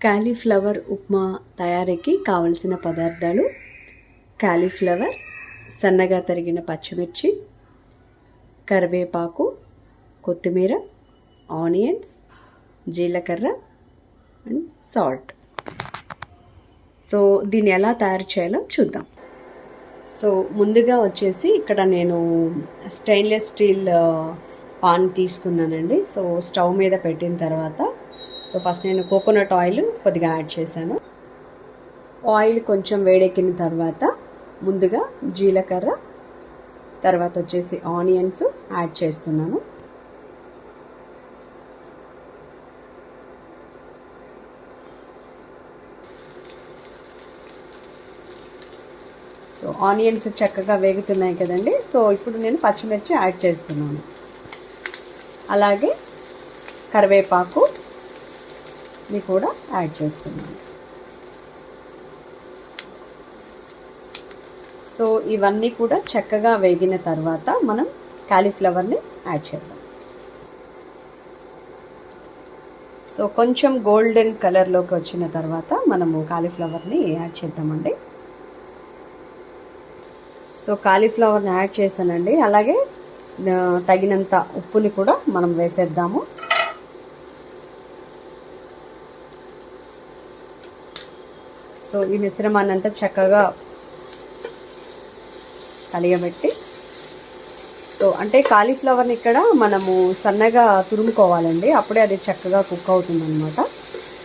Cauliflower upma తయారీకి కావలసిన పదార్థాలు: కాలీఫ్లవర్, సన్నగా తరిగిన పచ్చిమిర్చి, కరివేపాకు, కొత్తిమీర, ఆనియన్స్, జీలకర్ర అండ్ సాల్ట్. సో దీన్ని ఎలా తయారు చేయాలో చూద్దాం. సో ముందుగా వచ్చేసి ఇక్కడ నేను స్టెయిన్లెస్ స్టీల్ పాన్ తీసుకున్నానండి. సో స్టవ్ మీద పెట్టిన తర్వాత ఫస్ట్ నేను కోకోనట్ ఆయిల్ కొద్దిగా యాడ్ చేశాను. ఆయిల్ కొంచెం వేడెక్కిన తర్వాత ముందుగా జీలకర్ర, తర్వాత వచ్చేసి ఆనియన్స్ యాడ్ చేస్తున్నాను. సో ఆనియన్స్ చక్కగా వేగుతున్నాయి కదండి. సో ఇప్పుడు నేను పచ్చిమిర్చి యాడ్ చేస్తున్నాను. అలాగే కరివేపాకు కూడా యాడ్ చేస్తున్నాను. సో ఇవన్నీ కూడా చక్కగా వేగిన తర్వాత మనం కాలీఫ్లవర్ని యాడ్ చేద్దాం. సో కొంచెం గోల్డెన్ కలర్లోకి వచ్చిన తర్వాత మనము కాలీఫ్లవర్ని యాడ్ చేద్దామండి. సో కాలీఫ్లవర్ని యాడ్ చేశానండి. అలాగే తగినంత ఉప్పుని కూడా మనం వేసేద్దాము. సో ఈ మిశ్రమాన్ని అంతా చక్కగా కలియబెట్టి, సో అంటే కాలీఫ్లవర్ని ఇక్కడ మనము సన్నగా తురుముకోవాలండి, అప్పుడే అది చక్కగా కుక్ అవుతుంది అనమాట.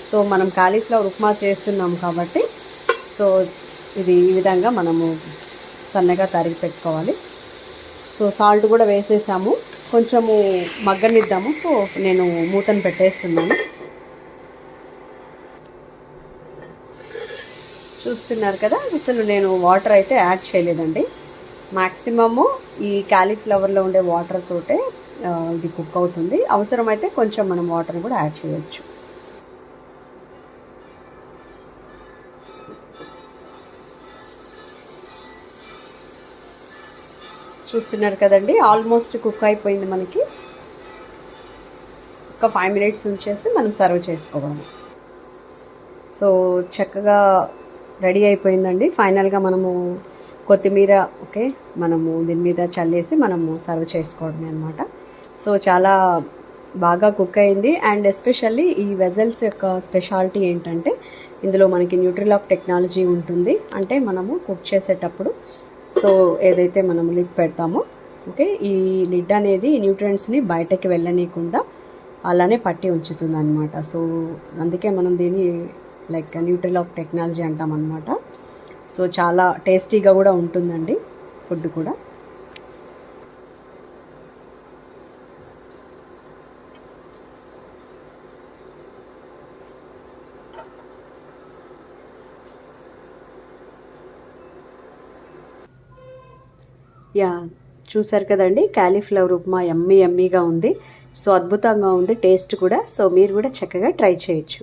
సో మనం కాలీఫ్లవర్ ఉప్మా చేస్తున్నాం కాబట్టి సో ఇది ఈ విధంగా మనము సన్నగా తరిగి పెట్టుకోవాలి. సో సాల్ట్ కూడా వేసేసాము, కొంచెము మగ్గనిద్దాము. సో నేను మూతను పెట్టేస్తున్నాను. చూస్తున్నారు కదా, అసలు నేను వాటర్ అయితే యాడ్ చేయలేదండి. మ్యాక్సిమము ఈ కాలీఫ్లవర్లో ఉండే వాటర్ తోటే ఇది కుక్ అవుతుంది. అవసరమైతే కొంచెం మనం వాటర్ కూడా యాడ్ చేయొచ్చు. చూస్తున్నారు కదండి, ఆల్మోస్ట్ కుక్ అయిపోయింది. మనకి ఒక 5 minutes ఉంచేసి మనం సర్వ్ చేసుకోవాలి. సో చక్కగా రెడీ అయిపోయిందండి. ఫైనల్గా మనము కొత్తిమీర మనము దీని మీద చల్లేసి మనము సర్వ్ చేసుకోవడమే అనమాట. సో చాలా బాగా కుక్ అయింది. అండ్ ఎస్పెషల్లీ ఈ వెజల్స్ యొక్క స్పెషాలిటీ ఏంటంటే ఇందులో మనకి న్యూట్రిలాక్ టెక్నాలజీ ఉంటుంది. అంటే మనము కుక్ చేసేటప్పుడు సో ఏదైతే మనం లిడ్ పెడతామో ఈ లిడ్ అనేది న్యూట్రియంట్స్ని బయటకి వెళ్ళనీయకుండా అలానే పట్టి ఉంచుతుంది అనమాట. సో అందుకే మనం దీన్ని లైక్ న్యూట్రిలాక్ టెక్నాలజీ అంటాం అనమాట. సో చాలా టేస్టీగా కూడా ఉంటుందండి ఫుడ్ కూడా. చూసారు కదండి, కాలీఫ్లవర్ ఉప్మా యమ్మీగా ఉంది. సో అద్భుతంగా ఉంది టేస్ట్ కూడా. సో మీరు కూడా చక్కగా ట్రై చేయొచ్చు.